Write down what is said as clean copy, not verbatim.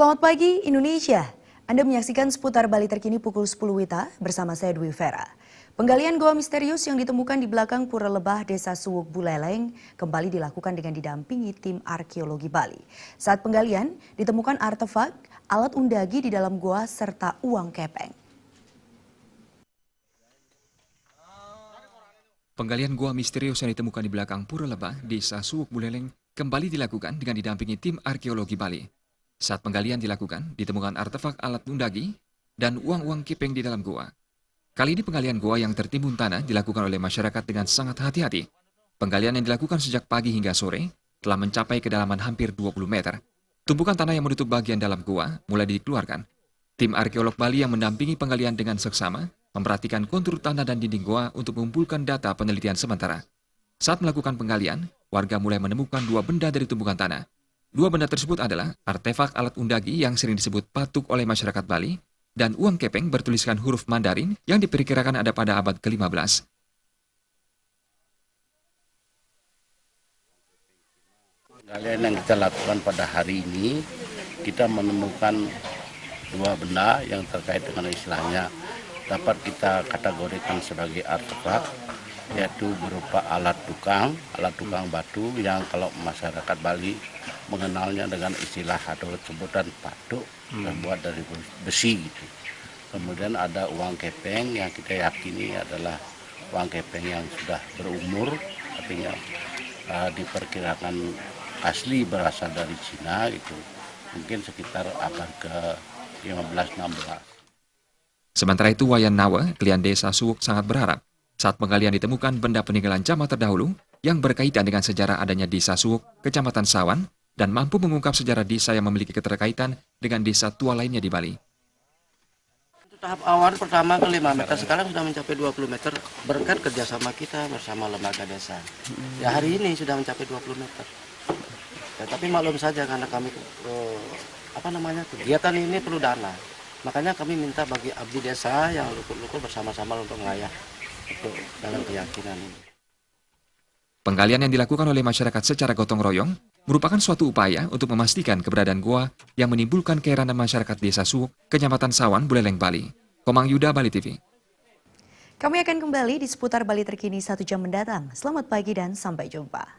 Selamat pagi Indonesia. Anda menyaksikan seputar Bali terkini pukul 10 WITA bersama saya Dwi Vera. Penggalian goa misterius yang ditemukan di belakang Pura Lebah Desa Suwuk Buleleng kembali dilakukan dengan didampingi tim arkeologi Bali. Saat penggalian ditemukan artefak, alat undagi di dalam goa serta uang kepeng. Penggalian goa misterius yang ditemukan di belakang Pura Lebah Desa Suwuk Buleleng kembali dilakukan dengan didampingi tim arkeologi Bali. Saat penggalian dilakukan, ditemukan artefak alat undagi dan uang-uang kepeng di dalam goa. Kali ini penggalian goa yang tertimbun tanah dilakukan oleh masyarakat dengan sangat hati-hati. Penggalian yang dilakukan sejak pagi hingga sore telah mencapai kedalaman hampir 20 meter. Tumpukan tanah yang menutup bagian dalam goa mulai dikeluarkan. Tim arkeolog Bali yang mendampingi penggalian dengan seksama memperhatikan kontur tanah dan dinding goa untuk mengumpulkan data penelitian sementara. Saat melakukan penggalian, warga mulai menemukan dua benda dari tumpukan tanah. Dua benda tersebut adalah artefak alat undagi yang sering disebut patuk oleh masyarakat Bali dan uang kepeng bertuliskan huruf Mandarin yang diperkirakan ada pada abad ke-15. Penggalian yang kita lakukan pada hari ini, kita menemukan dua benda yang terkait dengan istilahnya dapat kita kategorikan sebagai artefak, yaitu berupa alat tukang batu yang kalau masyarakat Bali mengenalnya dengan istilah atau sebutan patuk terbuat dari besi gitu. Kemudian ada uang kepeng yang kita yakini adalah uang kepeng yang sudah berumur, artinya diperkirakan asli berasal dari Cina gitu. Mungkin sekitar abad ke-15-16. Sementara itu, Wayan Nawa, klien Desa Suwuk sangat berharap saat penggalian ditemukan benda peninggalan zaman terdahulu yang berkaitan dengan sejarah adanya Desa Suwuk, Kecamatan Sawan, dan mampu mengungkap sejarah desa yang memiliki keterkaitan dengan desa tua lainnya di Bali. Tahap awal pertama ke 5 meter, sekarang sudah mencapai 20 meter berkat kerjasama kita bersama lembaga desa. Ya hari ini sudah mencapai 20 meter. Ya, tapi maklum saja karena kami kegiatan ini perlu dana. Makanya kami minta bagi abdi desa yang luput-luput bersama-sama untuk mengayah untuk dalam keyakinan ini. Penggalian yang dilakukan oleh masyarakat secara gotong royong merupakan suatu upaya untuk memastikan keberadaan goa yang menimbulkan keheranan masyarakat Desa Suwuk, Kecamatan Sawan, Buleleng, Bali. Komang Yuda, Bali TV. Kami akan kembali di seputar Bali terkini 1 jam mendatang. Selamat pagi dan sampai jumpa.